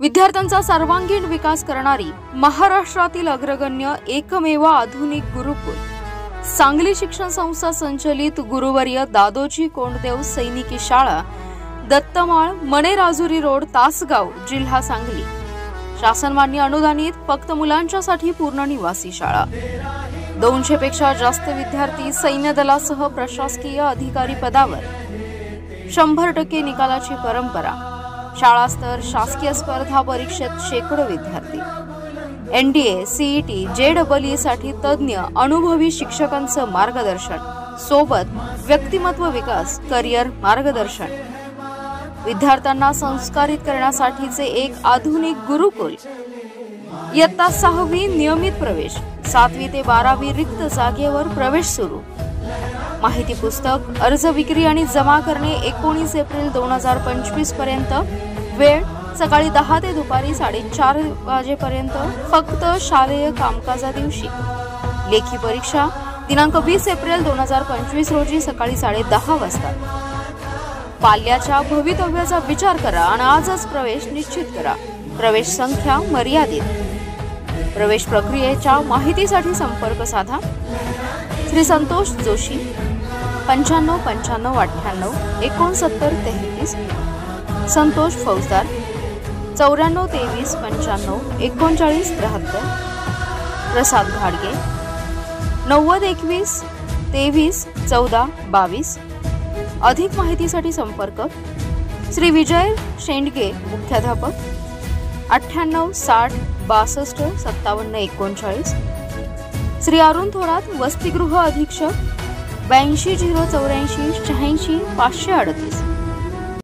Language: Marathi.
विद्यार्थ्यांचा सर्वांगीण विकास करणारी महाराष्ट्रातील अग्रगण्य एकमेव आधुनिक गुरुकुल सांगली शिक्षण संस्था संचलित गुरुवर्य दादोजी कोंडदेव सैनिकी शाळा दत्तमाळ मणे राजुरी रोड तासगाव जिल्हा सांगली शासनमान्य अनुदानित फक्त मुलांच्यासाठी पूर्ण निवासी शाळा 200 पेक्षा जास्त विद्यार्थी सैन्य दलासह प्रशासकीय अधिकारी पदावर 100% निकालाची परंपरा शाळा स्तर शासकीय स्पर्धा परीक्षेत शेकडो विद्यार्थी एनडीए सीईटी जेईई साठी तज्ञ अनुभवी शिक्षकांचं मार्गदर्शन सोबत व्यक्तिमत्व विकास करिअर मार्गदर्शन विद्यार्थ्यांना संस्कारित करण्यासाठीचे एक आधुनिक गुरुकुल इयत्ता 6वी नियमित प्रवेश 7वी ते 12वी रिक्त जागेवर प्रवेश सुरू माहिती पुस्तक अर्ज विक्री आणि जमा करणे 19 एप्रिल 2025 पर्यंत वेळ सकाळी 10 ते दुपारी 4:30 वाजेपर्यंत फक्त शालेय कामकाजा दिवशी लेखी परीक्षा दिनांक 20 एप्रिल 2025 रोजी सकाळी 10:30 वाजता पाल्याच्या भवितव्याचा विचार करा आणि आजच प्रवेश निश्चित करा प्रवेश संख्या मर्यादित प्रवेश प्रक्रियेच्या माहितीसाठी संपर्क साधा श्री संतोष जोशी 95 95 98 69 33 संतोष फौजदार 94 23 95 39 73 प्रसाद घाडगे 90 21 23 14 22 अधिक माहितीसाठी संपर्क श्री विजय शेंडगे मुख्याध्यापक 98 60 62 57 39 श्री अरुण थोरात वसतिगृह अधीक्षक 82 084 86 538